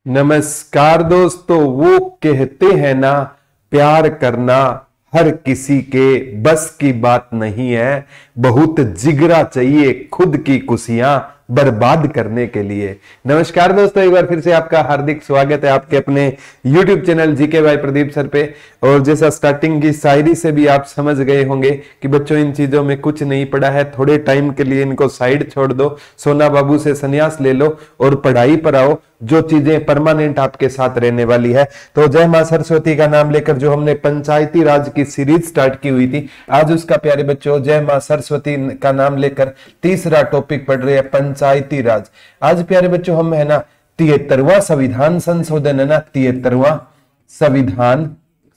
नमस्कार दोस्तों। वो कहते हैं ना, प्यार करना हर किसी के बस की बात नहीं है। बहुत जिगरा चाहिए खुद की खुशियां बर्बाद करने के लिए। नमस्कार दोस्तों, एक बार फिर से आपका हार्दिक स्वागत है आपके अपने YouTube channel GK by Pradeep sir पे। और जैसा स्टार्टिंग की शायरी से भी आप समझ गए होंगे कि बच्चों इन चीजों में कुछ नहीं पड़ा है, थोड़े टाइम के लिए इनको साइड छोड़ दो, सोना बाबू से संन्यास ले लो और पढ़ाई पर आओ, जो चीजें परमानेंट आपके साथ रहने वाली है। तो जय मां सरस्वती का नाम लेकर जो हमने पंचायती राज की सीरीज स्टार्ट की हुई थी, आज उसका प्यारे बच्चों जय मां सरस्वती का नाम लेकर तीसरा टॉपिक पढ़ रहे हैं, पंचायती राज। आज प्यारे बच्चों हम है ना 73वां संविधान संशोधन है ना, 73वां संविधान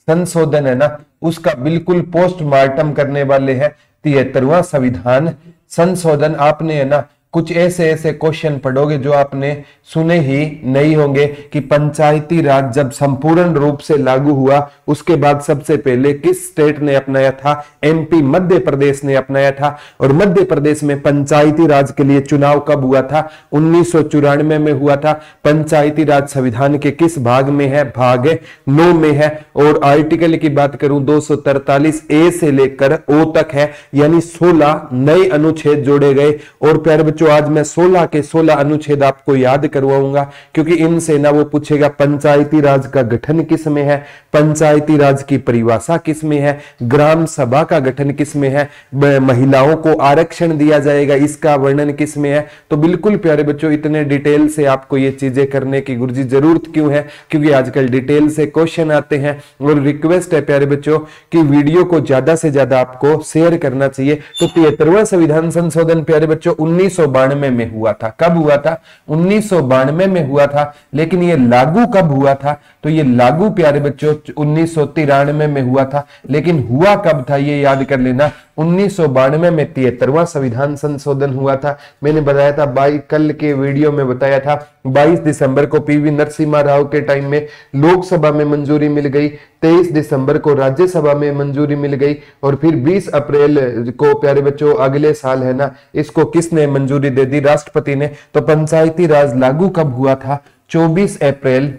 संशोधन है ना, उसका बिल्कुल पोस्टमार्टम करने वाले हैं। 73वां संविधान संशोधन आपने है ना कुछ ऐसे क्वेश्चन पढ़ोगे जो आपने सुने ही नहीं होंगे कि पंचायती राज जब संपूर्ण रूप से लागू हुआ उसके बाद सबसे पहले किस स्टेट ने अपनाया था? एमपी मध्य प्रदेश ने अपनाया था। और मध्य प्रदेश में पंचायती राज के लिए चुनाव कब हुआ था? 1994 में हुआ था। पंचायती राज संविधान के किस भाग में है? भाग 9 में है। और आर्टिकल की बात करूं 243 ए से लेकर ओ तक है, यानी 16 नए अनुच्छेद जोड़े गए। और प्यारे बच्चों आज मैं 16 के 16 अनुच्छेद आपको याद करवाऊंगा, क्योंकि इनसे ना वो पूछेगा पंचायती राज का गठन किस में है, पंचायती राज की परिभाषा किस में है, ग्राम सभा का गठन किस में है, महिलाओं को आरक्षण दिया जाएगा इसका वर्णन किस में है। तो बिल्कुल प्यारे बच्चों इतने डिटेल से आपको ये चीजें करने की गुरुजी जरूरत क्यों है? क्योंकि आजकल डिटेल से क्वेश्चन आते हैं। और रिक्वेस्ट है प्यारे बच्चों कि वीडियो को ज्यादा से ज्यादा आपको शेयर करना चाहिए। तो 73वां संविधान संशोधन प्यारे बच्चों 1992 में हुआ था। कब हुआ था? 1992 में हुआ था। लेकिन ये लागू कब हुआ था? तो ये लागू प्यारे बच्चों 1993 में हुआ था। लेकिन हुआ कब था ये याद कर लेना, 1992 में 73वां संविधान संशोधन हुआ था। मैंने बताया था कल के वीडियो में बताया था 22 दिसंबर को पीवी नरसिम्हा राव के टाइम में लोकसभा में मंजूरी मिल गई, 23 दिसंबर को राज्यसभा में मंजूरी मिल गई, और फिर 20 अप्रैल को प्यारे बच्चों अगले साल है ना इसको किसने मंजूरी दे दी? राष्ट्रपति ने। तो पंचायती राज लागू कब हुआ था? 24 अप्रैल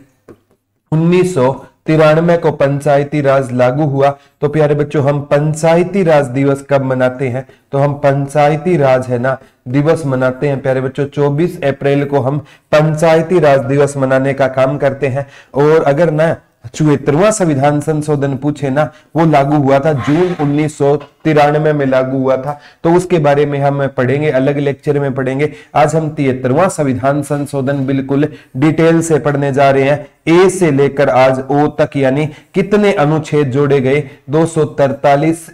1993 को पंचायती राज लागू हुआ। तो प्यारे बच्चों हम पंचायती राज दिवस कब मनाते हैं? तो हम पंचायती राज है ना दिवस मनाते हैं प्यारे बच्चों 24 अप्रैल को हम पंचायती राज दिवस मनाने का काम करते हैं। और अगर ना 74वां संविधान संशोधन पूछे ना, वो लागू हुआ था जून 1993 में लागू हुआ था। तो उसके बारे में हम पढ़ेंगे, अलग लेक्चर में पढ़ेंगे। आज हम 73वां संविधान संशोधन बिल्कुल डिटेल से पढ़ने जा रहे हैं, ए से लेकर आज ओ तक, यानी कितने अनुच्छेद जोड़े गए 243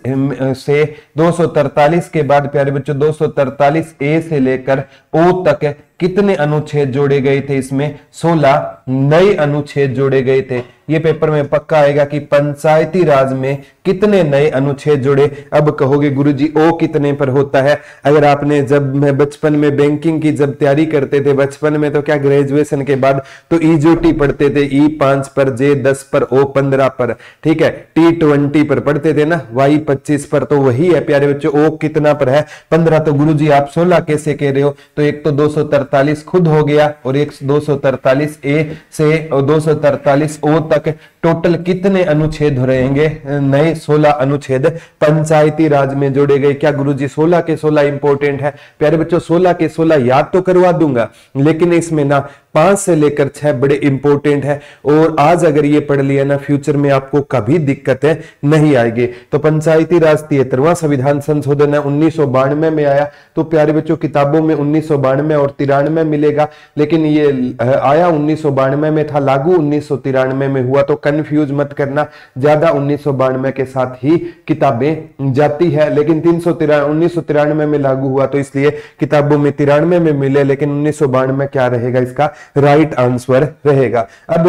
से 243 के बाद प्यारे बच्चों 243 ए से लेकर ओ तक कितने अनुच्छेद जोड़े गए थे? इसमें 16 नए अनुच्छेद जोड़े गए थे। ये पेपर में पक्का आएगा कि पंचायती राज में कितने नए अनुच्छेद जोड़े। अब कहोगे गुरुजी ओ कितने पर होता है? अगर आपने जब मैं बचपन में बैंकिंग की जब तैयारी करते थे बचपन में, तो क्या ग्रेजुएशन के बाद तो ईजोटी पढ़ते थे, E5 पर, J10 पर, O15 पर, ठीक है, T20 पर पढ़ते थे ना, Y25 पर। तो वही है प्यारे बच्चों, ओ कितना पर है? 15। तो गुरुजी आप 16 कैसे कह रहे हो? तो एक तो 243 खुद हो गया और एक 243 ए से 243 ओ तक टोटल कितने अनुच्छेद रहेंगे? नए 16 अनुच्छेद पंचायती राज में जोड़े गए। क्या गुरुजी 16 के 16 इंपॉर्टेंट है? प्यारे बच्चों 16 के 16 याद तो करवा दूंगा, लेकिन इसमें ना 5 से लेकर 6 बड़े इंपॉर्टेंट है। और आज अगर ये पढ़ लिया ना, फ्यूचर में आपको कभी दिक्कतें नहीं आएगी। तो पंचायती राज 73वां संविधान संशोधन है 1992 में आया। तो प्यारे बच्चों किताबों में 1992 और 93 मिलेगा, लेकिन ये आया 1992 में था, लागू 1993 में हुआ। तो कंफ्यूज मत करना, ज्यादा 1992 के साथ ही किताबें जाती है। लेकिन 1993 में लागू हुआ, तो इसलिए किताबों में 93 में मिले, लेकिन 1992 क्या रहेगा? इसका राइट आंसर रहेगा। अब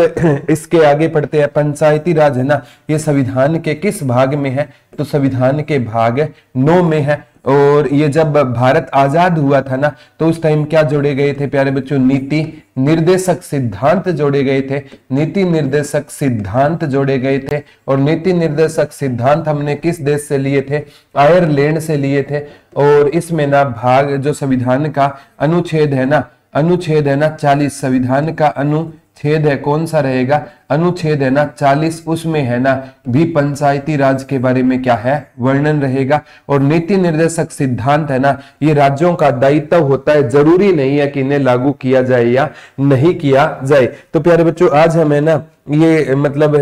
इसके आगे पढ़ते हैं। पंचायती राज है ना, ये संविधान के किस भाग में है? तो संविधान के भाग 9 में है। और ये जब भारत आजाद हुआ था ना, तो उस टाइम क्या जोड़े गए थे प्यारे बच्चों? नीति निर्देशक सिद्धांत जोड़े गए थे। नीति निर्देशक सिद्धांत जोड़े गए थे। और नीति निर्देशक सिद्धांत हमने किस देश से लिए थे? आयरलैंड से लिए थे। और इसमें ना भाग जो संविधान का अनुच्छेद है ना 40, संविधान का छेद है कौन सा रहेगा, अनुच्छेद है ना 40, उसमें है ना भी पंचायती राज के बारे में क्या है, वर्णन रहेगा। और नीति निर्देशक सिद्धांत है ना, ये राज्यों का दायित्व होता है, जरूरी नहीं है कि इन्हें लागू किया जाए या नहीं किया जाए। तो प्यारे बच्चों आज हमें ना ये मतलब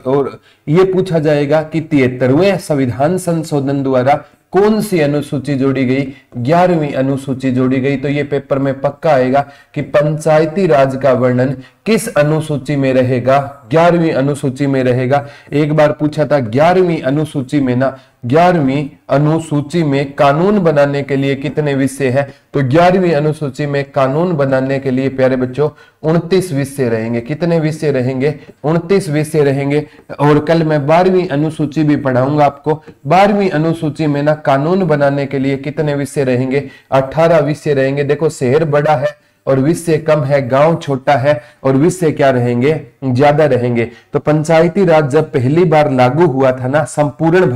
और ये पूछा जाएगा कि 73वें संविधान संशोधन द्वारा कौन सी अनुसूची जोड़ी गई, 11वीं अनुसूची जोड़ी गई। तो ये पेपर में पक्का आएगा कि पंचायती राज का वर्णन किस अनुसूची में रहेगा, 11वीं अनुसूची में रहेगा। एक बार पूछा था 11वीं अनुसूची में ना, 11वीं अनुसूची में कानून बनाने के लिए कितने विषय है, तो 11वीं अनुसूची में कानून बनाने के लिए प्यारे बच्चों 29 विषय रहेंगे। कितने विषय रहेंगे, 29 विषय रहेंगे। और कल मैं 12वीं अनुसूची भी पढ़ाऊंगा आपको। 12वीं अनुसूची में ना कानून बनाने के लिए कितने विषय रहेंगे, 18 विषय रहेंगे। देखो शहर बड़ा है और विषय कम है, गांव छोटा है और विषय क्या रहेंगे, ज्यादा रहेंगे। तो पंचायती राज जब पहली बार लागू हुआ था ना संपूर्ण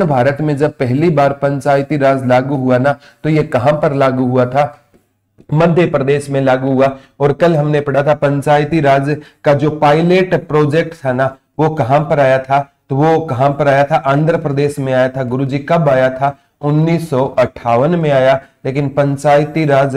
भारत में जब पहली बार पंचायती राज लागू हुआ ना, तो ये कहां पर लागू हुआ था, मध्य प्रदेश में लागू हुआ। और कल हमने पढ़ा था पंचायती राज का जो पायलट प्रोजेक्ट था ना, वो कहां पर आया था, तो वो कहां पर आया था, आंध्र प्रदेश में आया था। गुरुजी कब आया था, 1958 में आया। लेकिन पंचायती राज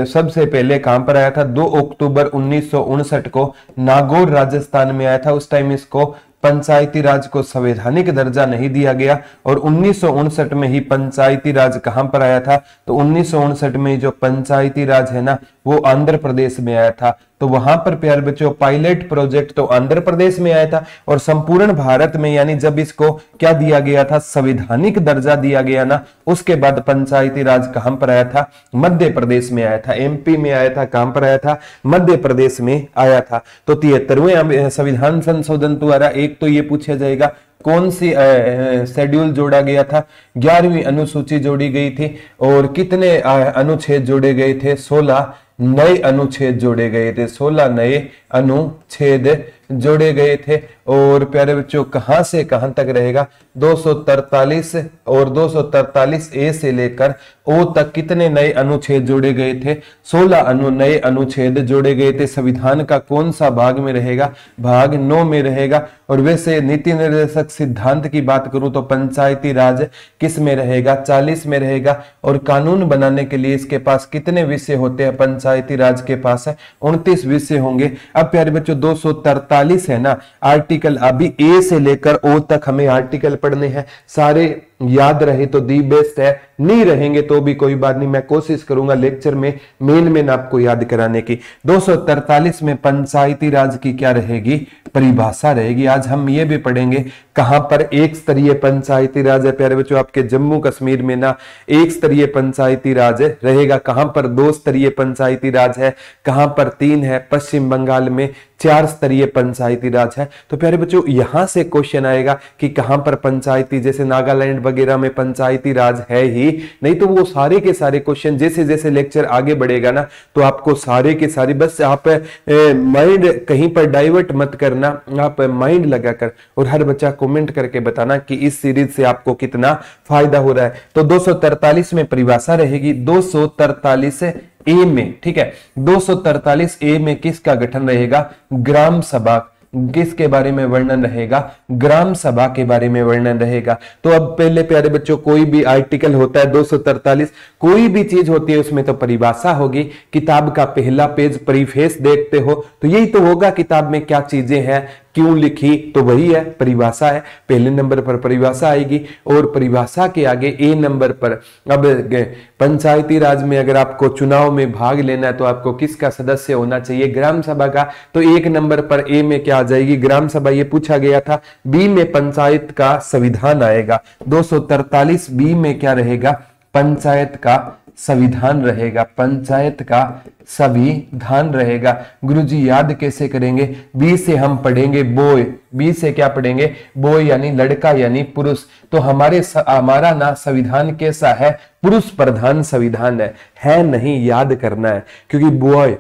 सबसे पहले कहां पर आया था, 2 अक्टूबर 1959 को नागौर राजस्थान में आया था। उस टाइम इसको पंचायती राज को संवैधानिक दर्जा नहीं दिया गया और 1959 में ही पंचायती राज कहां पर आया था, तो 1959 में जो पंचायती राज है ना वो आंध्र प्रदेश में आया था। तो वहां पर प्यारे बच्चों पायलट प्रोजेक्ट तो आंध्र प्रदेश में आया था और संपूर्ण भारत में यानी जब इसको क्या दिया गया था, संवैधानिक दर्जा दिया गया ना, उसके बाद पंचायती राज कहां पर आया था, मध्य प्रदेश में आया था। एमपी में आया था, कहां पर आया था, मध्य प्रदेश में आया था। तो 73वें संविधान संशोधन द्वारा एक तो ये पूछा जाएगा कौन सी शेड्यूल जोड़ा गया था, 11वीं अनुसूची जोड़ी गई थी और कितने अनुच्छेद जोड़े गए थे, 16 नए अनुच्छेद जोड़े गए थे, 16 नए अनुच्छेद जोड़े गए थे। और प्यारे बच्चों कहां से कहां तक रहेगा, 243 और 243 ए से लेकर ओ तक कितने नए अनुच्छेद जोड़े गए थे, 16 नए अनुच्छेद जोड़े गए थे। संविधान का कौन सा भाग में रहेगा, भाग 9 में रहेगा। और वैसे नीति निर्देशक सिद्धांत की बात करूं तो पंचायती राज किस में रहेगा, 40 में रहेगा। और कानून बनाने के लिए इसके पास कितने विषय होते हैं, पंचायती राज के पास है 29 विषय होंगे। अब प्यारे बच्चों 243 है ना आर्टिकल, अभी ए से लेकर ओ तक हमें आर्टिकल पढ़ने हैं, सारे याद रहे तो दी बेस्ट है, नहीं रहेंगे तो भी कोई बात नहीं, मैं कोशिश करूंगा लेक्चर में मेन आपको याद कराने की। 243 में पंचायती राज की क्या रहेगी, परिभाषा रहेगी। आज हम ये भी पढ़ेंगे कहां पर एक स्तरीय पंचायती राज है। प्यारे बच्चों आपके जम्मू कश्मीर में ना एक स्तरीय पंचायती राज रहेगा, कहां पर 2 स्तरीय पंचायती राज है, कहां पर 3 है, पश्चिम बंगाल में 4 स्तरीय पंचायती राज है। तो प्यारे बच्चों यहां से क्वेश्चन आएगा कि कहां पर पंचायती, जैसे नागालैंड वगैरह में पंचायती राज है ही नहीं, तो वो सारे के सारे क्वेश्चन जैसे जैसे लेक्चर आगे बढ़ेगा ना तो आपको सारे के सारे, बस आप माइंड कहीं पर डाइवर्ट मत करना, आप माइंड लगाकर और हर बच्चा कमेंट करके बताना कि इस सीरीज से आपको कितना फायदा हो रहा है। तो 243 में परिभाषा रहेगी, 243 ए में, ठीक है, 243 ए में किसका गठन रहेगा, ग्राम सभा। किसके बारे में वर्णन रहेगा, ग्राम सभा के बारे में वर्णन रहेगा। तो अब पहले प्यारे बच्चों कोई भी आर्टिकल होता है 243, कोई भी चीज होती है उसमें तो परिभाषा होगी। किताब का पहला पेज प्रीफेस देखते हो तो यही तो होगा किताब में क्या चीजें हैं, क्यों लिखी, तो वही है परिभाषा है। पहले नंबर पर परिभाषा आएगी और परिभाषा के आगे ए नंबर पर, अब पंचायती राज में अगर आपको चुनाव में भाग लेना है तो आपको किसका सदस्य होना चाहिए, ग्राम सभा का। तो 1 नंबर पर ए में क्या आ जाएगी, ग्राम सभा, ये पूछा गया था। बी में पंचायत का संविधान आएगा, 243 बी में क्या रहेगा, पंचायत का संविधान रहेगा, पंचायत का संविधान रहेगा। गुरुजी याद कैसे करेंगे, बी से हम पढ़ेंगे बॉय, बी से क्या पढ़ेंगे, बॉय यानी लड़का यानी पुरुष। तो हमारा ना संविधान कैसा है, पुरुष प्रधान संविधान है नहीं, याद करना है, क्योंकि बॉय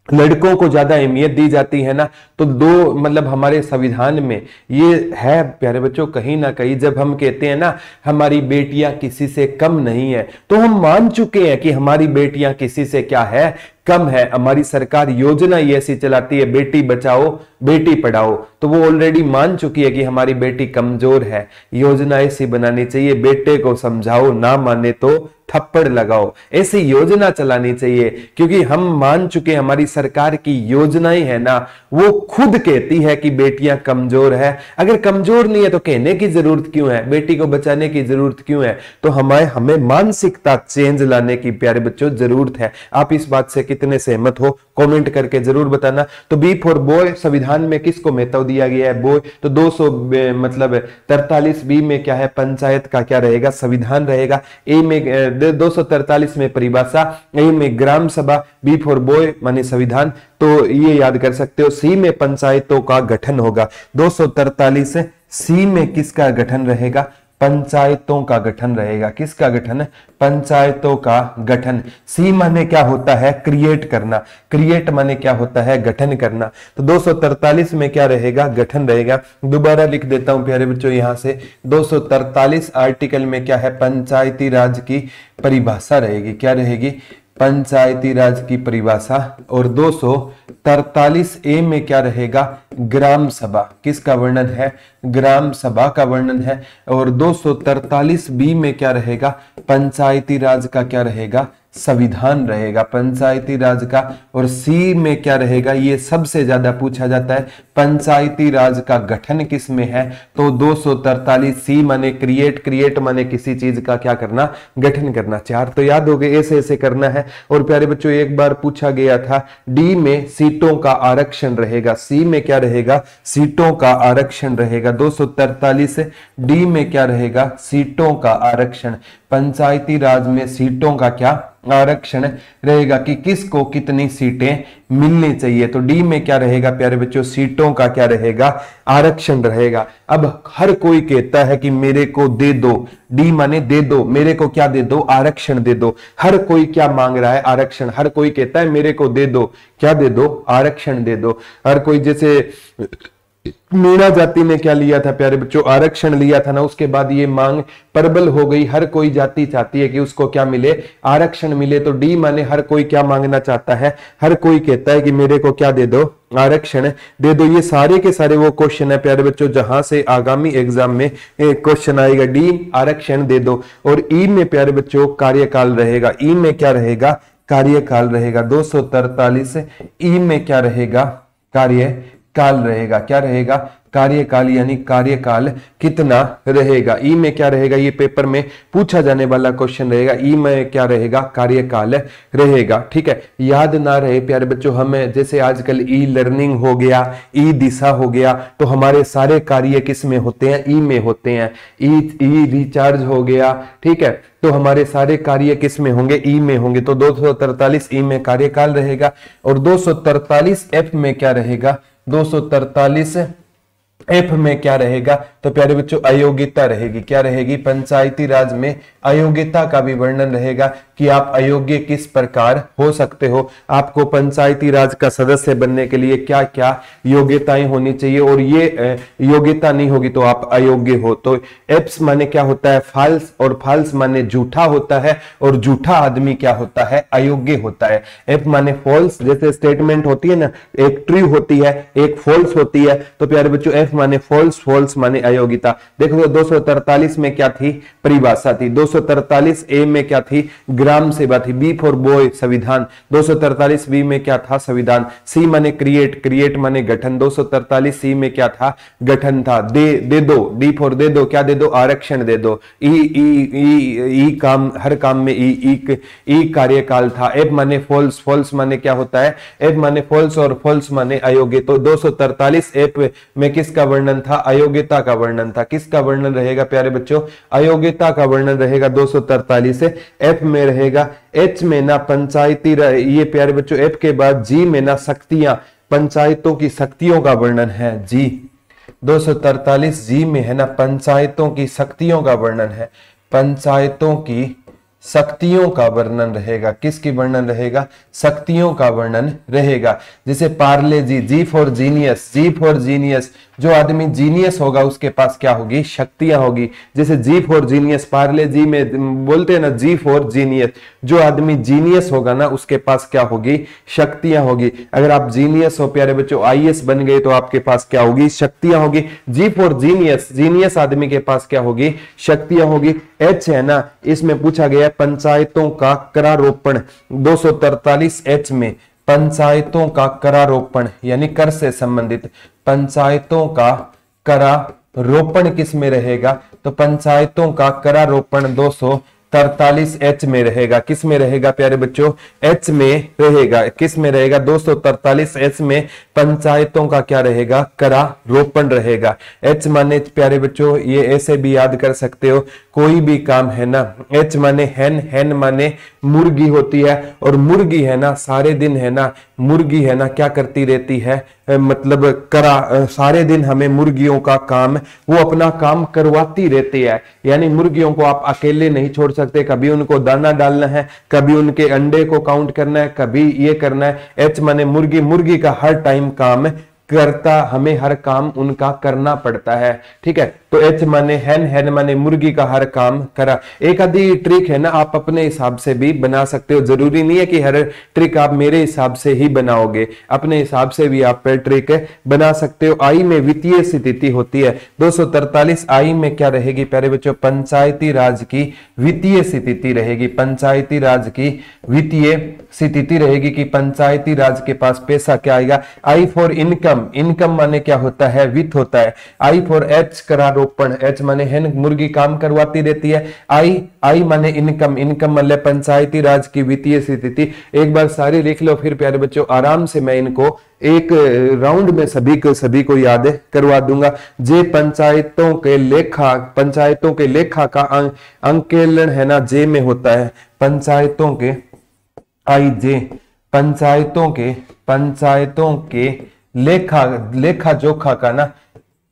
लड़कों को ज्यादा अहमियत दी जाती है ना। तो दो मतलब हमारे संविधान में ये है प्यारे बच्चों, कहीं ना कहीं जब हम कहते हैं ना हमारी बेटियां किसी से कम नहीं है, तो हम मान चुके हैं कि हमारी बेटियां किसी से क्या है, कम है। हमारी सरकार योजना ही ऐसी चलाती है, बेटी बचाओ बेटी पढ़ाओ, तो वो ऑलरेडी मान चुकी है कि हमारी बेटी कमजोर है। योजना ऐसी बनानी चाहिए, बेटे को समझाओ, ना माने तो थप्पड़ लगाओ, ऐसी योजना चलानी चाहिए। क्योंकि हम मान चुके, हमारी सरकार की योजनाएं है ना, वो खुद कहती है कि बेटियां कमजोर है। अगर कमजोर नहीं है तो कहने की जरूरत क्यों है, बेटी को बचाने की जरूरत क्यों है? तो हमें मानसिकता चेंज लाने की प्यारे बच्चों जरूरत है। आप इस बात से कितने सहमत हो कमेंट करके जरूर बताना। तो बी फॉर बॉय, संविधान में किसको महत्व दिया गया है? बॉय। तो 243 बी में क्या है? पंचायत का क्या रहेगा? संविधान रहेगा। ए में 243 में परिभाषा, ए में ग्राम सभा, बी फॉर बॉय माने संविधान, तो ये याद कर सकते हो। सी में पंचायतों का गठन होगा। 243 सी में किसका गठन रहेगा? पंचायतों का गठन रहेगा। किसका गठन? पंचायतों का गठन। सी माने क्या होता है? क्रिएट करना। क्रिएट माने क्या होता है? गठन करना। तो 243 में क्या रहेगा? गठन रहेगा। दोबारा लिख देता हूं प्यारे बच्चों यहां से, 243 आर्टिकल में क्या है? पंचायती राज की परिभाषा रहेगी। क्या रहेगी? पंचायती राज की परिभाषा। और 243 ए में क्या रहेगा? ग्राम सभा। किसका वर्णन है? ग्राम सभा का वर्णन है। और 243 बी में क्या रहेगा? पंचायती राज का क्या रहेगा? संविधान रहेगा, पंचायती राज का। और सी में क्या रहेगा? ये सबसे ज्यादा पूछा जाता है, पंचायती राज का गठन किस में है? तो 243 सी माने क्रिएट, क्रिएट माने किसी चीज का क्या करना? गठन करना। चार तो याद हो गए, ऐसे ऐसे करना है। और प्यारे बच्चों एक बार पूछा गया था, डी में सीटों का आरक्षण रहेगा। सी में क्या रहेगा? सीटों का आरक्षण रहेगा। 243 डी में क्या रहेगा? सीटों का आरक्षण। पंचायती राज में सीटों का क्या आरक्षण रहेगा कि किसको कितनी सीटें मिलनी चाहिए। तो डी में क्या रहेगा प्यारे बच्चों? सीटों का क्या रहेगा? आरक्षण रहेगा। अब हर कोई कहता है कि मेरे को दे दो, डी माने दे दो, मेरे को क्या दे दो? आरक्षण दे दो। हर कोई क्या मांग रहा है? आरक्षण। हर कोई कहता है मेरे को दे दो, क्या दे दो? आरक्षण दे दो। हर कोई, जैसे मीणा जाति ने क्या लिया था प्यारे बच्चों? आरक्षण लिया था ना, उसके बाद ये मांग प्रबल हो गई। हर कोई जाति चाहती है कि उसको क्या मिले? आरक्षण मिले। तो डी माने हर कोई क्या मांगना चाहता है? हर कोई कहता है कि मेरे को क्या दे दो? आरक्षण दे दो। ये सारे के सारे वो क्वेश्चन है प्यारे बच्चों जहां से आगामी एग्जाम में क्वेश्चन आएगा। डी आरक्षण दे दो। और ई में प्यारे बच्चों कार्यकाल रहेगा। ई में क्या रहेगा? कार्यकाल रहेगा। 243 ई में क्या रहेगा? कार्यकाल रहेगा। क्या रहेगा? कार्यकाल, यानी कार्यकाल कितना रहेगा। ई में क्या रहेगा? ये पेपर में पूछा जाने वाला क्वेश्चन रहेगा। ई में क्या रहेगा? कार्यकाल रहेगा। ठीक है, याद ना रहे प्यारे बच्चों, हमें जैसे आजकल ई लर्निंग हो गया, ई दिशा हो गया, तो हमारे सारे कार्य किस में होते हैं? ई में होते हैं। ई रिचार्ज हो गया, ठीक है, तो हमारे सारे कार्य किस में होंगे? ई में होंगे। तो 243 ई में कार्यकाल रहेगा। और 243 एफ में क्या रहेगा? 243 एफ में क्या रहेगा? तो प्यारे बच्चों अयोग्यता रहेगी। क्या रहेगी? पंचायती राज में अयोग्यता का भी वर्णन रहेगा कि आप अयोग्य किस प्रकार हो सकते हो। आपको पंचायती राज का सदस्य बनने के लिए क्या क्या योग्यताएं होनी चाहिए, और ये योग्यता नहीं होगी तो आप अयोग्य हो। तो एप्स माने क्या होता है? फाल्स। और फाल्स माने झूठा होता है, और झूठा आदमी क्या होता है? अयोग्य होता है। एफ माने फॉल्स, जैसे स्टेटमेंट होती है ना, एक ट्रू होती है, एक फॉल्स होती है। तो प्यारे बच्चों एफ माने फॉल्स, फॉल्स माने अयोग्यता। देखो 243 में क्या थी? परिभाषा थी। 243 ए में क्या थी? ग्राम सभा थी। बी फॉर बॉय संविधान। 243 बी में क्या था? संविधान। सी माने क्रिएट, क्रिएट माने गठन। 243 सी में क्या था? गठन था। दे दो, डी फॉर दे दो, क्या दे दो? आरक्षण दे दो। ई काम, हर काम में ई कार्यकाल था। एफ माने फॉल्स, फॉल्स माने क्या होता है? एफ माने फॉल्स और फॉल्स माने अयोग्य। तो 243 एफ में किसका वर्णन था? अयोग्यता का वर्णन था। किसका वर्णन रहेगा प्यारे बच्चों? अयोग्यता का वर्णन रहेगा 243। एफ में रहेगा, एच में ना पंचायती, ये प्यारे बच्चों एफ के बाद जी में ना शक्तियां, पंचायतों की शक्तियों का वर्णन है। जी 243 जी में है ना पंचायतों की शक्तियों का वर्णन है। पंचायतों की शक्तियों का वर्णन रहेगा। किसकी वर्णन रहेगा? शक्तियों का वर्णन रहेगा। जैसे Parle G, G for genius, G for genius, जो आदमी जीनियस होगा उसके पास क्या होगी? शक्तियां होगी। जैसे जी फॉर जीनियस, पार्ले जी में बोलते हैं ना जी फॉर जीनियस, जो आदमी जीनियस होगा ना उसके पास क्या होगी? शक्तियां होगी। अगर आप जीनियस हो प्यारे बच्चों, आईएएस बन गए तो आपके पास क्या होगी? शक्तियां होगी। जी फॉर जीनियस, जीनियस आदमी के पास क्या होगी? शक्तियां होगी। एच है ना, इसमें पूछा गया पंचायतों का करारोपण, 243 एच में पंचायतों का करारोपण यानी कर से संबंधित, पंचायतों का करारोपण किस में रहेगा? तो पंचायतों का करारोपण 243 एच में रहेगा। किस में रहेगा प्यारे बच्चों? एच में रहेगा। किस में रहेगा? 243 एच में पंचायतों का क्या रहेगा? करारोपण रहेगा। एच माने प्यारे बच्चों ये ऐसे भी याद कर सकते हो, कोई भी काम है ना, एच माने हैन, हैन माने मुर्गी होती है, और मुर्गी है ना सारे दिन है ना, मुर्गी है ना क्या करती रहती है? मतलब सारे दिन हमें मुर्गियों का काम, वो अपना काम करवाती रहती है। यानी मुर्गियों को आप अकेले नहीं छोड़ सकते, कभी उनको दाना डालना है, कभी उनके अंडे को काउंट करना है, कभी ये करना है। एच माने मुर्गी, मुर्गी का हर टाइम काम करता, हमें हर काम उनका करना पड़ता है। ठीक है, तो एच माने हैन, हैन माने मुर्गी का हर काम करा। एक आधी ट्रिक है ना आप अपने हिसाब से भी बना सकते हो, जरूरी नहीं है कि हर ट्रिक आप मेरे हिसाब से ही बनाओगे, अपने हिसाब से भी आप ट्रिक बना सकते हो। आई में वित्तीय स्थिति होती है 243। आई में क्या रहेगी प्यारे बच्चों? पंचायती राज की वित्तीय स्थिति रहेगी। पंचायती राज की वित्तीय स्थिति रहेगी कि पंचायती राज के पास पैसा क्या आएगा? आई फॉर इनकम, इनकम माने क्या होता है? वित्त होता है। आई फॉर एच करारोपण, एच माने हैन मुर्गी काम करवाती रहती है। आई माने इनकम, इनकम माने पंचायती राज की वित्तीय स्थिति। एक बार सारी लिख लो, फिर प्यारे बच्चों आराम से मैं इनको एक राउंड में सभी को याद करवा दूंगा। जे पंचायतों के लेखा, पंचायतों के लेखा का अंकेलन है ना जे में होता है। पंचायतों के आई जे, पंचायतों के लेखा जोखा का ना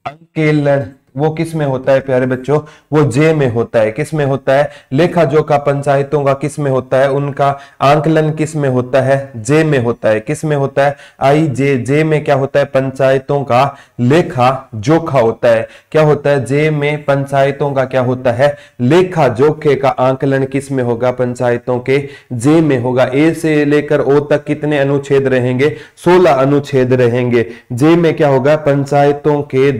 अंकेलन वो किस में होता है प्यारे बच्चों? वो जे में होता है। किस में होता है? लेखा जोखा पंचायतों का किस में होता है? उनका आंकलन किस में होता है? जे में होता है। किस में होता है? आई जे, जे में क्या होता है? पंचायतों का लेखा जोखा होता है। क्या होता है? जे में पंचायतों का क्या होता है? लेखा जोखे का आंकलन किस में होगा? पंचायतों के जे में होगा। ए से लेकर ओ तक कितने अनुच्छेद रहेंगे? 16 अनुच्छेद रहेंगे। जे में क्या होगा? पंचायतों के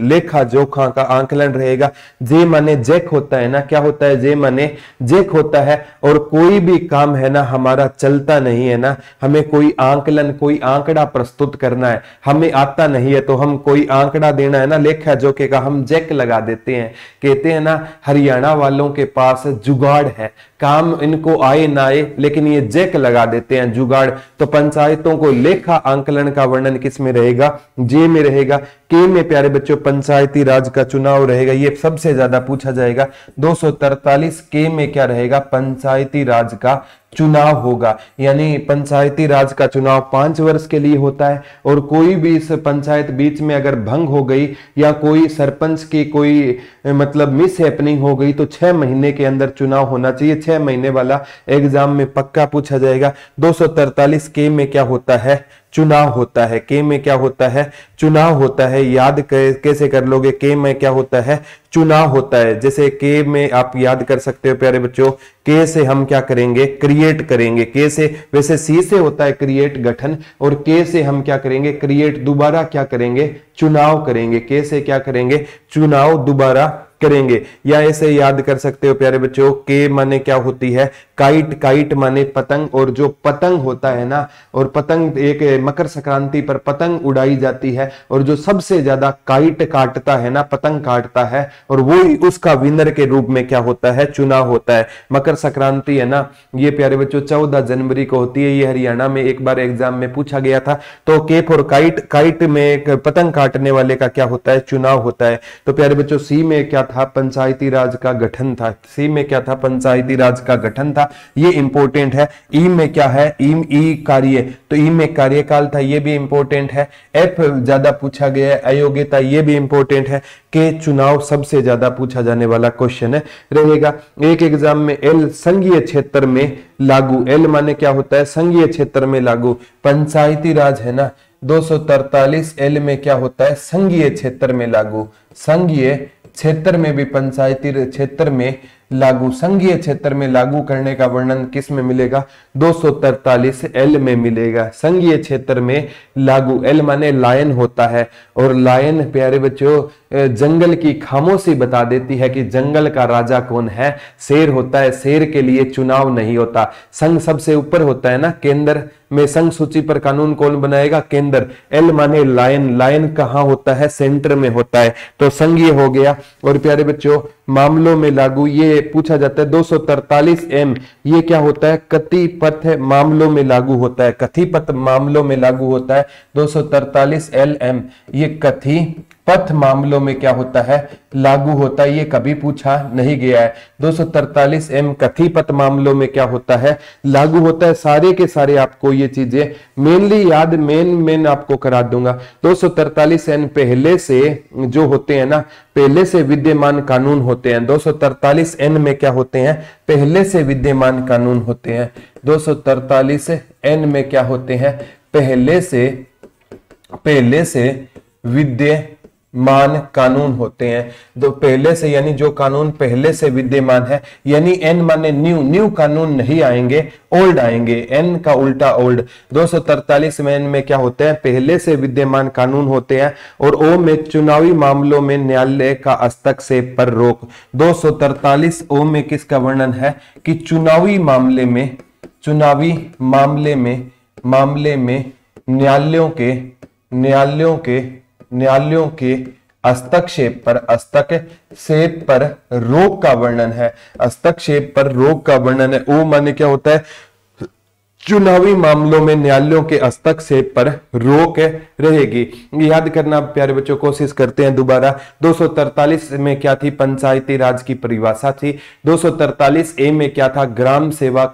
लेखा जोखा का आंकलन रहेगा। जे माने जैक होता है ना, क्या होता है? जे माने जैक होता है। और कोई भी काम है ना हमारा चलता नहीं है ना, हमें कोई आंकलन, कोई आंकड़ा प्रस्तुत करना है, हमें आता नहीं है तो हम कोई आंकड़ा देना है ना लेखा जोखे का, हम जैक लगा देते हैं। कहते हैं ना हरियाणा वालों के पास जुगाड़ है, काम इनको आए ना आए लेकिन ये जैक लगा देते हैं, जुगाड़। तो पंचायतों को लेखा आंकलन का वर्णन किस में रहेगा? जे में रहेगा। के में प्यारे बच्चों पंचायती राज का चुनाव रहेगा, ये सबसे ज्यादा पूछा जाएगा। 243 के में क्या रहेगा? पंचायती राज का चुनाव होगा। यानी पंचायती राज का चुनाव 5 वर्ष के लिए होता है, और कोई भी इस पंचायत बीच में अगर भंग हो गई या कोई सरपंच की कोई मतलब मिस हैपनिंग हो गई तो 6 महीने के अंदर चुनाव होना चाहिए। 6 महीने वाला एग्जाम में पक्का पूछा जाएगा। 243 के में क्या होता है? चुनाव होता है। के में क्या होता है? चुनाव होता है। याद कैसे कर लोगे? के में क्या होता है? चुनाव होता है। जैसे के में आप याद कर सकते हो प्यारे बच्चों, के से हम क्या करेंगे? क्रिएट करेंगे। के से, वैसे सी से होता है क्रिएट गठन, और के से हम क्या करेंगे? क्रिएट दोबारा क्या करेंगे? चुनाव करेंगे। के से क्या करेंगे? चुनाव दोबारा करेंगे। या ऐसे याद कर सकते हो प्यारे बच्चों, के माने क्या होती है? काइट, काइट माने पतंग, और जो पतंग होता है ना, और पतंग एक मकर संक्रांति पर पतंग उड़ाई जाती है, और जो सबसे ज्यादा काइट काटता है ना, पतंग काटता है, और वो उसका विनर के रूप में क्या होता है? चुनाव होता है। मकर संक्रांति है ना, ये प्यारे बच्चों 14 जनवरी को होती है। ये हरियाणा में एक बार एग्जाम में पूछा गया था। तो के फॉर काइट, काइट में पतंग काटने वाले का क्या होता है? चुनाव होता है। तो प्यारे बच्चों सी में क्या था, पंचायती राज का गठन था। सी में क्या था, पंचायती राज का गठन था, ये इंपॉर्टेंट है। ई में क्या है, ई कार्य, तो ई में कार्यकाल था, ये भी इंपॉर्टेंट है। एफ ज्यादा पूछा गया है, अयोग्यता, ये भी इंपॉर्टेंट है। के चुनाव सबसे ज्यादा पूछा जाने वाला क्वेश्चन है रहेगा। एक एग्जाम में एल संघीय क्षेत्र में लागू, एल माने क्या होता है, संघीय क्षेत्र में लागू, पंचायती राज है ना, 243 एल में क्या होता है, संघीय क्षेत्र में लागू, संघीय क्षेत्र में भी पंचायती क्षेत्र में लागू, संघीय क्षेत्र में लागू करने का वर्णन किस में मिलेगा, 243 एल में मिलेगा। संघीय क्षेत्र में लागू, एल माने लायन होता है, और लायन प्यारे बच्चों जंगल की खामोशी बता देती है कि जंगल का राजा कौन है, शेर होता है, शेर के लिए चुनाव नहीं होता। संघ सबसे ऊपर होता है ना, केंद्र में संघ सूची पर कानून कौन बनाएगा, केंद्र। एल माने लायन, लायन कहां होता है, सेंटर में होता है, तो संघीय हो गया। और प्यारे बच्चों मामलों में लागू, ये पूछा जाता है 243 एम, ये क्या होता है, कथिपथ मामलों में लागू होता है, कथिपथ मामलों में लागू होता है। 243 एल एम ये कथिपथ मामलों में क्या होता है, लागू होता है, ये कभी पूछा नहीं गया है। 243 एम कथिपथ मामलों में क्या होता है, लागू होता है। सारे के सारे आपको ये चीजें मेनली याद, मेन आपको करा दूंगा। 243 एन पहले से जो होते हैं ना, पहले से विद्यमान कानून होते हैं। 243 एन में क्या होते हैं, पहले से विद्यमान कानून होते हैं। 243 एन में क्या होते हैं, पहले से विद्यमान कानून होते हैं। तो पहले से यानी जो कानून पहले से विद्यमान है, यानी एन माने न्यू कानून नहीं आएंगे, ओल्ड आएंगे, एन का उल्टा ओल्ड। 243 में एन में क्या होते हैं, पहले से विद्यमान कानून होते हैं। और ओ में चुनावी मामलों में न्यायालय का हस्तक्षेप पर रोक। 243 ओ में किसका वर्णन है कि चुनावी मामले में न्यायालयों के हस्तक्षेप पर रोक का वर्णन है, हस्तक्षेप पर रोक का वर्णन है। ओ माने क्या होता है, चुनावी मामलों में न्यायालयों के हस्तक्षेप पर रोक रहेगी। याद करना प्यारे बच्चों, कोशिश करते हैं दोबारा। 243 में क्या थी, पंचायती राज की परिभाषा थी। 243 ए में क्या था, ग्राम सभा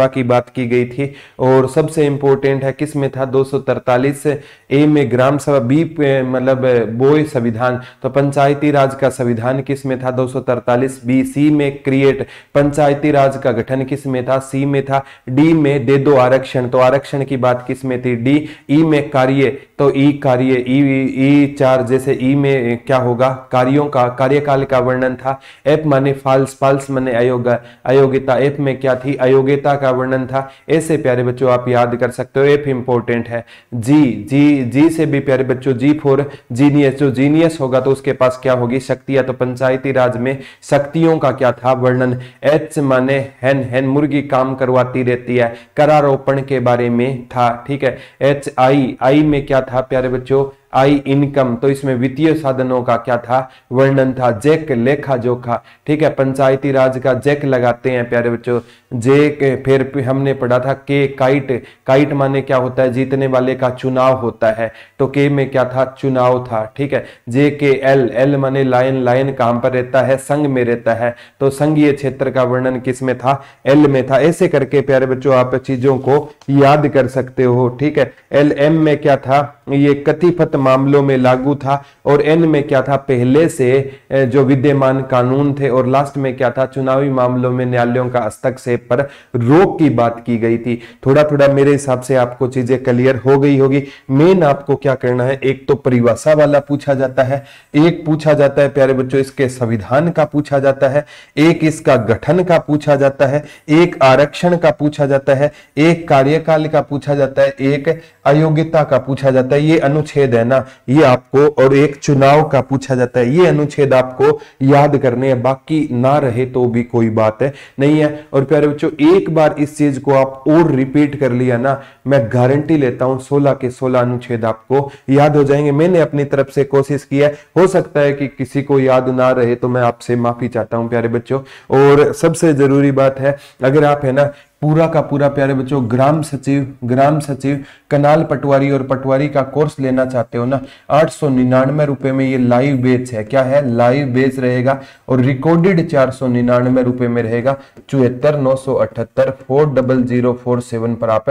की बात की गई थी। और सबसे इंपॉर्टेंट है किस में था, 243 ए में ग्राम सभा, बी मतलब बोय संविधान, तो पंचायती राज का संविधान किस में था, 243 बी। सी में क्रिएट, पंचायती राज का गठन किस में था, सी में था। डी में दे दो आरक्षण, तो आरक्षण की बात किस में थी, डी। ई में कार्य, तो ई कार्य, ई 4 जैसे ई में क्या होगा, कार्यों का, कार्यकाल का वर्णन था। एफ माने फाल्स, फाल्स माने अयोग्यता, एफ में क्या थी, अयोग्यता का वर्णन था। ऐसे प्यारे बच्चों आप याद कर सकते हो, एफ इंपॉर्टेंट है। जी से भी प्यारे बच्चों, जी फॉर जीनियस, जो जीनियस होगा तो उसके पास क्या होगी, शक्तियां, तो पंचायती राज में शक्तियों का क्या था वर्णन। एच माने हैन मुर्गी काम करवाती रहती है, करारोपण के बारे में था, ठीक है। एच आई में क्या था प्यारे बच्चों, आई इनकम, तो इसमें वित्तीय साधनों का क्या था वर्णन था। जैक लेखा जोखा, ठीक है, पंचायती राज का जैक लगाते हैं प्यारे बच्चों, जैक। फिर हमने पढ़ा था के काइट माने क्या होता है, जीतने वाले का चुनाव होता है, तो के में क्या था, चुनाव था, ठीक है। जे के एल माने लायन कहां पर रहता है, संघ में रहता है, तो संघीय क्षेत्र का वर्णन किस में था, एल में था। ऐसे करके प्यारे बच्चों आप चीजों को याद कर सकते हो, ठीक है। एल एम में क्या था, ये कथिपथ मामलों में लागू था। और एन में क्या था, पहले से जो विद्यमान कानून थे। और लास्ट में क्या था, चुनावी मामलों में न्यायालयों का हस्तक्षेप पर रोक की बात की गई थी। थोड़ा मेरे हिसाब से आपको चीजें क्लियर हो गई होगी। मेन आपको क्या करना है, एक तो परिभाषा वाला पूछा जाता है, एक पूछा जाता है प्यारे बच्चों इसके संविधान का पूछा जाता है, एक इसका गठन का पूछा जाता है, एक आरक्षण का पूछा जाता है, एक कार्यकाल का पूछा जाता है, एक अयोग्यता का पूछा जाता है, ये अनुच्छेद है ना, ये आपको, और एक चुनाव का पूछा जाता है। ये अनुच्छेद आपको याद करने हैं, बाकी ना रहे तो भी कोई बात है नहीं है। और प्यारे बच्चों एक बार इस चीज को आप और रिपीट कर लिया ना, मैं गारंटी लेता हूं 16 के 16 अनुच्छेद आपको याद हो जाएंगे। मैंने अपनी तरफ से कोशिश की है, हो सकता है कि किसी को याद ना रहे तो मैं आपसे माफी चाहता हूं प्यारे बच्चों। और सबसे जरूरी बात है, अगर आप है ना पूरा का पूरा प्यारे बच्चों ग्राम सचिव कनाल पटवारी और पटवारी का कोर्स लेना चाहते हो ना, 899 रुपए में ये लाइव बैच है। क्या है? लाइव बैच रहेगा। और रिकॉर्डेड 499 रुपए में रहेगा। 74,978 40047 पर आप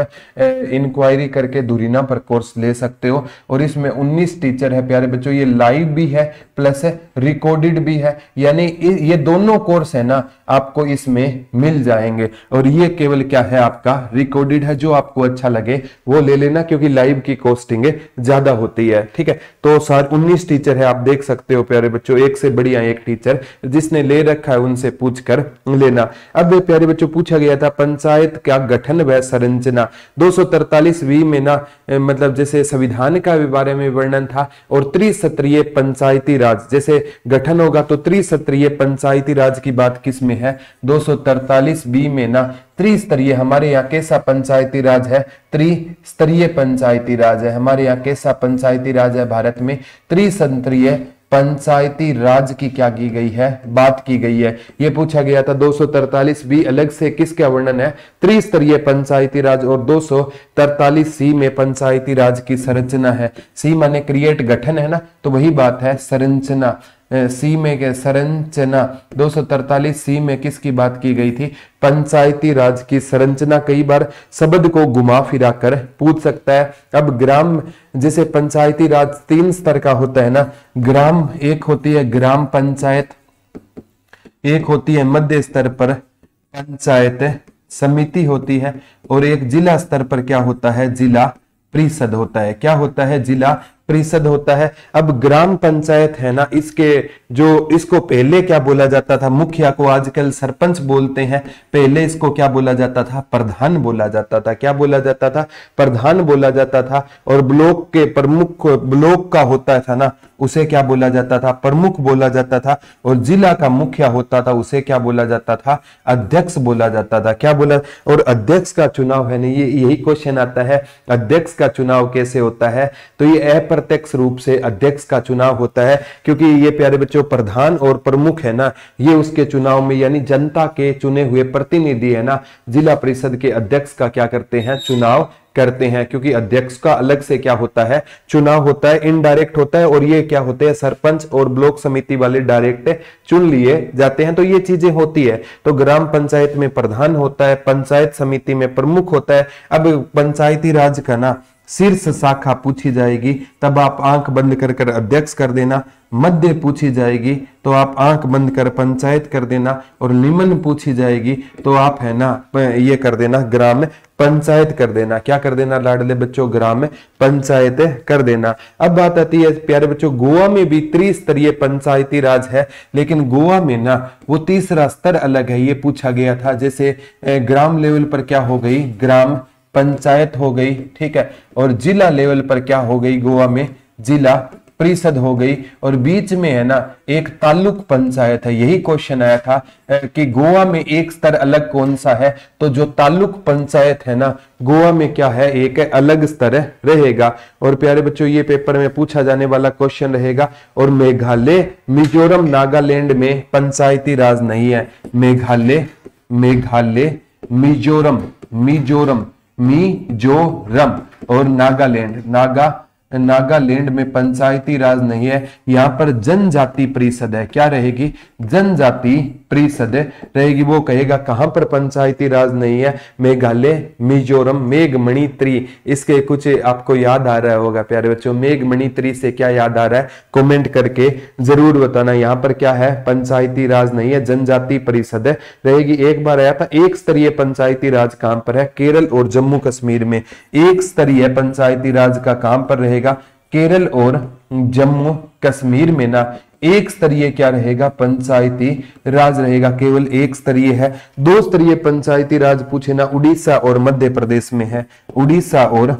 इंक्वायरी करके धुरीना पर कोर्स ले सकते हो। और इसमें 19 टीचर है प्यारे बच्चों, ये लाइव भी है प्लस रिकॉर्डेड भी है, यानी ये दोनों कोर्स है ना आपको इसमें मिल जाएंगे। और ये केवल क्या है? आपका रिकॉर्डेड है। जो आपको अच्छा लगे वो ले लेना, क्योंकि लाइव की कॉस्टिंग ज्यादा होती है। ठीक है, तो 19 टीचर है, आप देख सकते हो प्यारे बच्चों, एक से बढ़िया एक टीचर, जिसने ले रखा है उनसे पूछकर लेना। अब प्यारे बच्चों पूछा गया था पंचायत का गठन व संरचना। 243 में ना मतलब जैसे संविधान का बारे में वर्णन था, और त्रिस्तरीय पंचायती राज जैसे गठन होगा तो त्रिस्तरीय पंचायती राज की बात किस में है? 243 में ना त्रिस्तरीय, हमारे यहाँ कैसा पंचायती राज है? त्रिस्तरीय पंचायती राज है। हमारे यहाँ कैसा पंचायती राज है? भारत में त्रिस्तरीय पंचायती राज की क्या की गई है? बात की गई है। ये पूछा गया था। 243 अलग से किसका वर्णन है? त्रिस्तरीय पंचायती राज। और 243 में पंचायती राज की संरचना है। सी माने क्रिएट, गठन है ना, तो वही बात है संरचना। सी में क्या? संरचना। 243 में किसकी बात की गई थी? पंचायती राज की संरचना। कई बार शब्द को घुमा फिरा कर पूछ सकता है। अब ग्राम, जैसे पंचायती राज 3 स्तर का होता है ना, ग्राम एक होती है ग्राम पंचायत, एक होती है मध्य स्तर पर पंचायत समिति होती है, और एक जिला स्तर पर क्या होता है? जिला परिषद होता है। क्या होता है? जिला परिषद होता है। अब ग्राम पंचायत है ना, इसको पहले क्या बोला जाता था? मुखिया को आजकल सरपंच बोलते हैं। पहले इसको क्या बोला जाता था? प्रधान बोला जाता था। क्या बोला जाता था? प्रधान बोला जाता था। और ब्लॉक के प्रमुख, ब्लॉक का होता था ना, उसे क्या बोला जाता था? प्रमुख बोला जाता था। और जिला का मुखिया होता था, उसे क्या बोला जाता था? अध्यक्ष बोला जाता था। क्या बोला? और अध्यक्ष का चुनाव है ना, ये यही क्वेश्चन आता है, अध्यक्ष का चुनाव कैसे होता है? तो ये अप्रत्यक्ष रूप से अध्यक्ष का चुनाव होता है, क्योंकि ये प्यारे बच्चों प्रधान और प्रमुख है ना, ये उसके चुनाव में, यानी जनता के चुने हुए प्रतिनिधि है ना, जिला परिषद के अध्यक्ष का क्या करते हैं? चुनाव करते हैं। क्योंकि अध्यक्ष का अलग से क्या होता है? चुनाव होता है, इनडायरेक्ट होता है। और ये क्या होते हैं? सरपंच और ब्लॉक समिति वाले डायरेक्ट चुन लिए जाते हैं। तो ये चीजें होती है। तो ग्राम पंचायत में प्रधान होता है, पंचायत समिति में प्रमुख होता है। अब पंचायती राज का ना शीर्ष शाखा पूछी जाएगी, तब आप आंख बंद कर अध्यक्ष कर देना। मध्य पूछी जाएगी तो आप आंख बंद कर पंचायत कर देना। और निम्न पूछी जाएगी तो आप है ना ये कर देना, ग्राम पंचायत कर देना। क्या कर देना लाडले बच्चों? ग्राम पंचायत कर देना। अब बात आती है प्यारे बच्चों, गोवा में भी त्रिस्तरीय पंचायती राज है, लेकिन गोवा में ना वो तीसरा स्तर अलग है। ये पूछा गया था। जैसे ग्राम लेवल पर क्या हो गई? ग्राम पंचायत हो गई। ठीक है, और जिला लेवल पर क्या हो गई? गोवा में जिला परिषद हो गई। और बीच में है ना एक तालुक पंचायत है। यही क्वेश्चन आया था कि गोवा में एक स्तर अलग कौन सा है? तो जो तालुक पंचायत है ना, गोवा में क्या है? एक अलग स्तर रहेगा। और प्यारे बच्चों ये पेपर में पूछा जाने वाला क्वेश्चन रहेगा। और मेघालय, मिजोरम, नागालैंड में पंचायती राज नहीं है। मेघालय, मिजोरम और नागालैंड में पंचायती राज नहीं है। यहाँ पर जनजाति परिषद है। क्या रहेगी? जनजाति परिषद रहेगी। वो कहेगा कहां पर पंचायती राज नहीं है? मेघालय, मिजोरम, मेघमणित्री। इसके कुछ आपको याद आ रहा होगा प्यारे बच्चों, मेघमणित्री से क्या याद आ रहा है? कमेंट करके जरूर बताना। यहाँ पर क्या है? पंचायती राज नहीं है, जनजाति परिषद रहेगी। एक बार आया था एक स्तरीय पंचायती राज कहां पर है? केरल और जम्मू कश्मीर में एक स्तरीय पंचायती राज का कहां पर रहेगा? केरल और जम्मू कश्मीर में ना एक स्तरीय क्या रहेगा? पंचायती राज रहेगा। केवल एक स्तरीय है। 2 स्तरीय पंचायती राज पूछे ना, उड़ीसा और मध्य प्रदेश में है। उड़ीसा और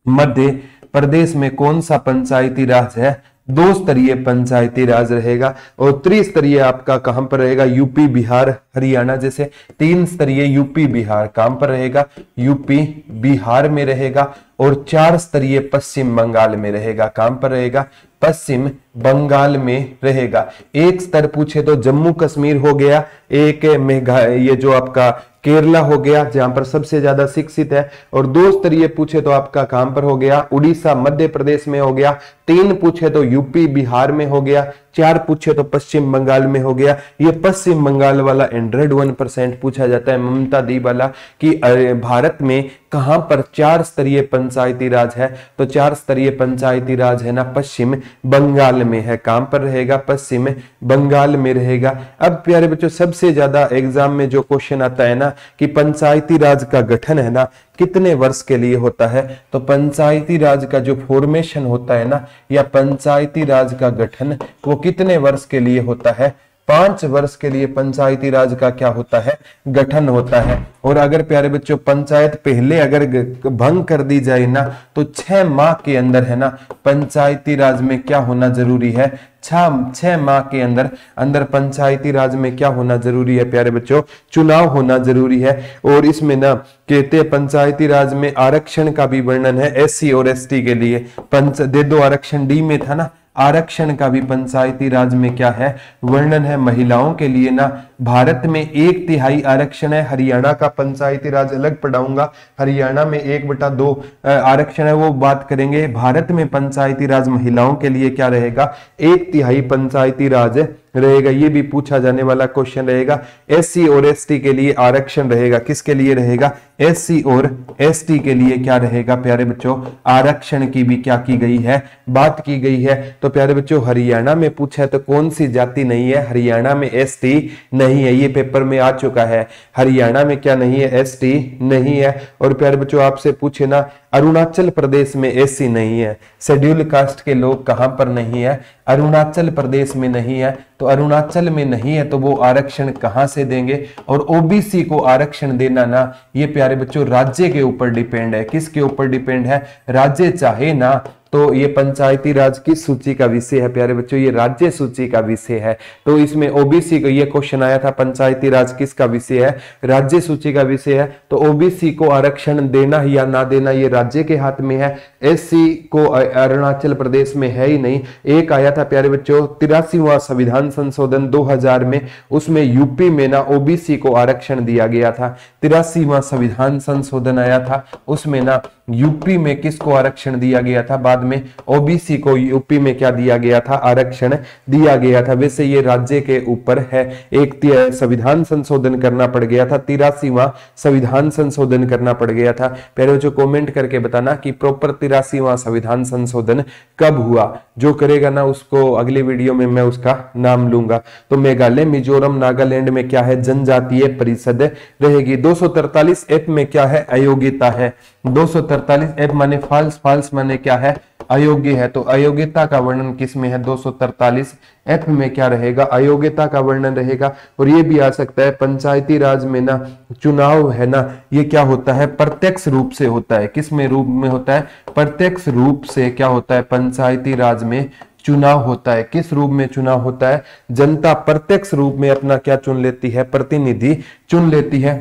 मध्य प्रदेश में कौन सा पंचायती राज है? 2 स्तरीय पंचायती राज रहेगा। और त्रिस्तरीय आपका कहां पर रहेगा? यूपी, बिहार, हरियाणा। जैसे 3 स्तरीय यूपी बिहार कहां पर रहेगा? यूपी बिहार में रहेगा। और 4 स्तरीय पश्चिम बंगाल में रहेगा। कहां पर रहेगा? पश्चिम बंगाल में रहेगा। 1 स्तर पूछे तो जम्मू कश्मीर हो गया, एक मेघालय, ये जो आपका केरला हो गया जहां पर सबसे ज्यादा शिक्षित है, और 2 स्तरीय पूछे तो आपका कहां पर हो गया? उड़ीसा मध्य प्रदेश में हो गया। 3 पूछे तो यूपी बिहार में हो गया। 4 पूछे तो पश्चिम बंगाल में हो गया। ये पश्चिम बंगाल वाला 101% पूछा जाता है ममता दी वाला कि भारत में कहां पर 4 स्तरीय पंचायती राज है? तो 4 स्तरीय पंचायती राज है ना पश्चिम बंगाल में है। कहां पर रहेगा? पश्चिम बंगाल में रहेगा। अब प्यारे बच्चों सबसे ज्यादा एग्जाम में जो क्वेश्चन आता है ना कि पंचायती राज का गठन है ना कितने वर्ष के लिए होता है? तो पंचायती राज का जो फॉर्मेशन होता है ना या पंचायती राज का गठन वो कितने वर्ष के लिए होता है? 5 वर्ष के लिए पंचायती राज का क्या होता है? गठन होता है। और अगर प्यारे बच्चों पंचायत पहले अगर भंग कर दी जाए ना तो 6 माह के अंदर है ना पंचायती राज में क्या होना जरूरी है? 6 माह के अंदर पंचायती राज में क्या होना जरूरी है प्यारे बच्चों? चुनाव होना जरूरी है। और इसमें ना कहते हैं पंचायती राज में आरक्षण का भी वर्णन है SC और ST के लिए। दे दो आरक्षण D में था ना, आरक्षण का भी पंचायती राज में क्या है? वर्णन है। महिलाओं के लिए ना भारत में 1/3 आरक्षण है। हरियाणा का पंचायती राज अलग पढ़ाऊंगा, हरियाणा में 1/2 आरक्षण है, वो बात करेंगे। भारत में पंचायती राज महिलाओं के लिए क्या रहेगा? 1/3 पंचायती राज रहेगा। ये भी पूछा जाने वाला क्वेश्चन रहेगा। SC और ST के लिए आरक्षण रहेगा। किसके लिए रहेगा? SC और ST के लिए क्या रहेगा प्यारे बच्चों? आरक्षण की भी क्या की गई है? बात की गई है। तो प्यारे बच्चों हरियाणा में पूछा है तो कौन सी जाति नहीं है? हरियाणा में ST नहीं है, ये पेपर में आ चुका है। हरियाणा में क्या नहीं है? ST नहीं है। और प्यारे बच्चों आपसे पूछे ना अरुणाचल प्रदेश में SC नहीं है। शेड्यूल कास्ट के लोग कहां पर नहीं है? अरुणाचल प्रदेश में नहीं है। तो अरुणाचल में नहीं है तो वो आरक्षण कहां से देंगे? और OBC को आरक्षण देना ना ये प्यारे बच्चों राज्य के ऊपर डिपेंड है। किसके ऊपर डिपेंड है? राज्य चाहे ना तो ये पंचायती राज की सूची का विषय है प्यारे बच्चों, ये राज्य सूची का विषय है। तो इसमें OBC को ये क्वेश्चन आया था पंचायती राज किसका विषय है? राज्य सूची का विषय है। तो OBC को आरक्षण देना या ना देना ये राज्य के हाथ में है। SC को अरुणाचल प्रदेश में है ही नहीं। एक आया था प्यारे बच्चों 83वां संविधान संशोधन 2000 में, उसमें यूपी में ना OBC को आरक्षण दिया गया था। 83वां संविधान संशोधन आया था उसमें ना यूपी में किसको आरक्षण दिया गया था? बाद में OBC को यूपी में क्या दिया गया था? आरक्षण दिया गया था। वैसे ये राज्य के ऊपर है। एक संविधान संशोधन करना पड़ गया था, 83वां संविधान संशोधन करना पड़ गया था। पहले जो कमेंट करके बताना कि प्रॉपर 83वां संविधान संशोधन कब हुआ। जो करेगा ना उसको अगली वीडियो में मैं उसका नाम लूंगा। तो मेघालय मिजोरम नागालैंड में क्या है? जनजातीय परिषद रहेगी। 243F में क्या है? अयोग्यता है। 243F माने फॉल्स, फॉल्स माने क्या है? अयोग्य है। तो अयोग्यता का वर्णन किस में है? 243F में क्या रहेगा? अयोग्यता का वर्णन रहेगा। और ये भी आ सकता है पंचायती राज में ना चुनाव है ना ये क्या होता है? प्रत्यक्ष रूप से होता है। किस में रूप में होता है? प्रत्यक्ष रूप से क्या होता है? पंचायती राज में चुनाव होता है। किस रूप में चुनाव होता है? जनता प्रत्यक्ष रूप में अपना क्या चुन लेती है? प्रतिनिधि चुन लेती है।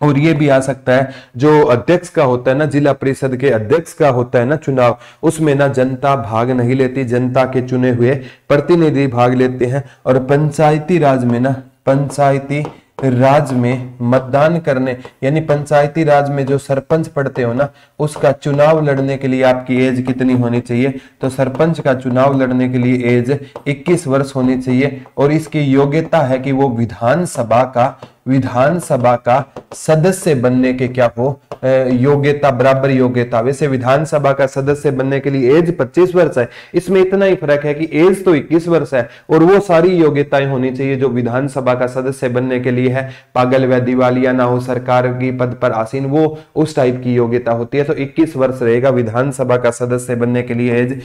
और ये भी आ सकता है जो अध्यक्ष का होता है ना, जिला परिषद के अध्यक्ष का होता है ना चुनाव, उसमें ना जनता भाग नहीं लेती, जनता के चुने हुए प्रतिनिधि भाग लेते हैं। और पंचायती राज में ना पंचायती राज में मतदान करने यानी पंचायती राज में जो सरपंच पढ़ते हो ना उसका चुनाव लड़ने के लिए आपकी एज कितनी होनी चाहिए? तो सरपंच का चुनाव लड़ने के लिए एज 21 वर्ष होनी चाहिए। और इसकी योग्यता है कि वो विधानसभा का सदस्य बनने के क्या हो? योग्यता, बराबर योग्यता। वैसे विधानसभा का सदस्य बनने के लिए एज 25 वर्ष है। इसमें इतना ही फर्क है कि एज तो 21 वर्ष है और वो सारी योग्यताएं होनी चाहिए जो विधानसभा का सदस्य बनने के लिए है। पागल व दिवालिया ना हो, सरकार की पद पर आसीन, वो उस टाइप की योग्यता होती है। तो 21 वर्ष रहेगा विधानसभा का सदस्य बनने के लिए एज,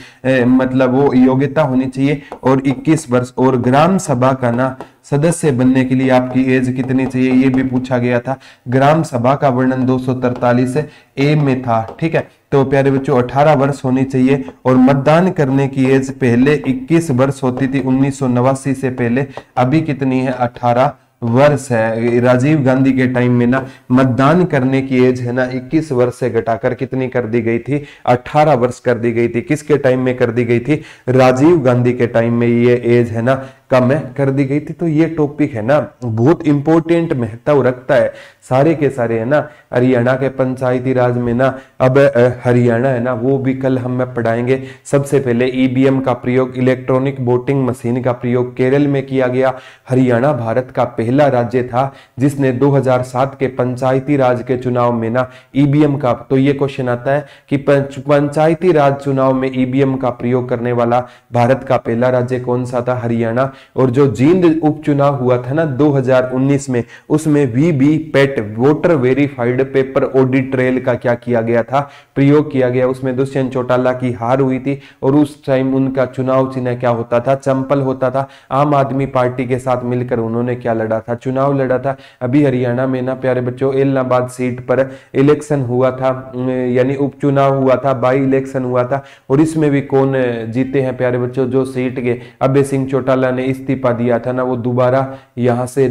मतलब वो योग्यता होनी चाहिए। और 21 वर्ष। और ग्राम सभा का ना सदस्य बनने के लिए आपकी एज कितनी चाहिए? ये भी पूछा गया था। ग्राम सभा का वर्णन 243A में था। ठीक है, तो प्यारे बच्चों 18 वर्ष होनी चाहिए। और मतदान करने की एज पहले 21 वर्ष होती थी 1989 से पहले, अभी कितनी है? 18 वर्ष है। राजीव गांधी के टाइम में ना मतदान करने की एज है ना 21 वर्ष से घटाकर कितनी कर दी गई थी, 18 वर्ष कर दी गई थी। किसके टाइम में कर दी गई थी, राजीव गांधी के टाइम में ये एज है ना कम है कर दी गई थी। तो ये टॉपिक है ना बहुत इंपॉर्टेंट महत्व रखता है, सारे के सारे है ना। हरियाणा के पंचायती राज में ना अब हरियाणा है ना वो भी कल हम पढ़ाएंगे। सबसे पहले ईवीएम का प्रयोग, इलेक्ट्रॉनिक वोटिंग मशीन का प्रयोग केरल में किया गया। हरियाणा भारत का पहला राज्य था जिसने 2007 के पंचायती राज के चुनाव में ना ईवीएम का, तो ये क्वेश्चन आता है कि पंचायती राज चुनाव में ईवीएम का प्रयोग करने वाला भारत का पहला राज्य कौन सा था, हरियाणा। और जो जींद उपचुनाव हुआ था ना 2019 में, उसमें VVPAT voter verified paper audit trail का क्या किया गया था, प्रयोग किया गया। उसमें दुष्यंत चौटाला की हार हुई थी और उस टाइम उनका चुनाव चिन्ह क्या होता था, चंपल होता था। आम आदमी पार्टी के साथ मिलकर उन्होंने क्या लड़ा था, चुनाव लड़ा था। अभी हरियाणा में ना प्यारे बच्चों इलाहाबाद सीट पर इलेक्शन हुआ था, यानी उपचुनाव हुआ था, बाई इलेक्शन हुआ था। और इसमें भी कौन जीते हैं प्यारे बच्चों, जो सीट के अभय सिंह चौटाला ने इस्तीफा दिया था ना वो दोबारा यहां से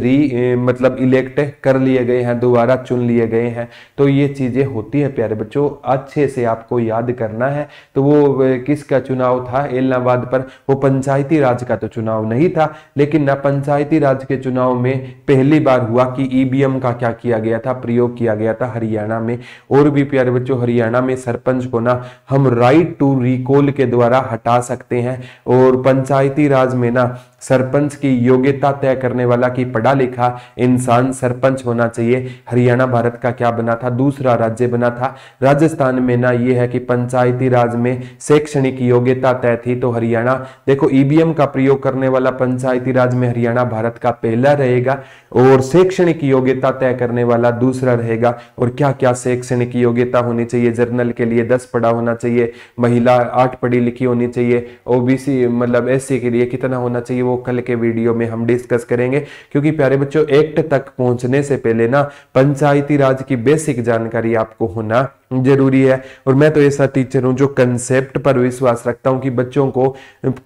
मतलब इलेक्ट कर लिए गए हैं, दोबारा चुन लिए गए हैं। तो ये चीजें होती है प्यारे बच्चों, अच्छे से आपको याद करना है। तो वो किसका चुनाव था इलाहाबाद पर, वो पंचायती राज का तो चुनाव नहीं था, लेकिन ना पंचायती राज के चुनाव में पहली बार हुआ कि ईवीएम का क्या किया गया था, प्रयोग किया गया था हरियाणा में। और भी प्यारे बच्चों हरियाणा में सरपंच को ना हम राइट टू रिकॉल के द्वारा हटा सकते हैं। और पंचायती राज में ना सरपंच की योग्यता तय करने वाला कि पढ़ा लिखा इंसान सरपंच होना चाहिए। हरियाणा भारत का क्या बना था, दूसरा राज्य बना था। राजस्थान में ना ये है कि पंचायती राज में शैक्षणिक योग्यता तय थी, तो हरियाणा देखो ईवीएम का प्रयोग करने वाला पंचायती राज में हरियाणा भारत का पहला रहेगा और शैक्षणिक योग्यता तय करने वाला दूसरा रहेगा। और क्या क्या शैक्षणिक योग्यता होनी चाहिए, जर्नल के लिए 10 पढ़ा होना चाहिए, महिला 8 पढ़ी लिखी होनी चाहिए, ओबीसी मतलब एससी के लिए कितना होना चाहिए, वो कल के वीडियो में हम डिस्कस करेंगे। क्योंकि प्यारे बच्चों एक्ट तक पहुंचने से पहले ना पंचायती राज की बेसिक जानकारी आपको होना जरूरी है। और मैं तो ऐसा टीचर हूं जो कंसेप्ट पर विश्वास रखता हूं कि बच्चों को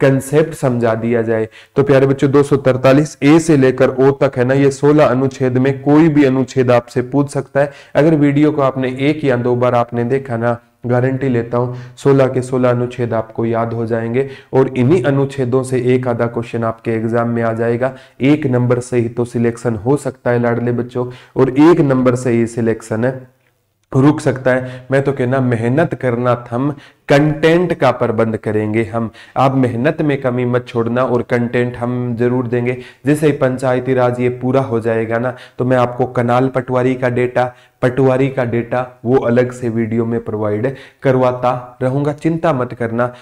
कंसेप्ट समझा दिया जाए। तो प्यारे बच्चों 243 ए से लेकर ओ तक है ना ये 16 अनुच्छेद में कोई भी अनुच्छेद आपसे पूछ सकता है। अगर वीडियो को आपने एक या दो बार आपने देखा ना, गारंटी लेता हूं 16 के 16 अनुच्छेद आपको याद हो जाएंगे। और इन्हीं अनुच्छेदों से एक आधा क्वेश्चन आपके एग्जाम में आ जाएगा। 1 नंबर से ही तो सिलेक्शन हो सकता है लाडले बच्चों, और 1 नंबर से ही सिलेक्शन है रुक सकता है। मैं तो कहना मेहनत करना थम, कंटेंट का प्रबंध करेंगे हम। आप मेहनत में कमी मत छोड़ना और कंटेंट हम जरूर देंगे। जैसे ही पंचायती राज ये पूरा हो जाएगा ना, तो मैं आपको कनाल पटवारी का डेटा वो अलग से वीडियो में प्रोवाइड करवाता रहूंगा, चिंता मत करना।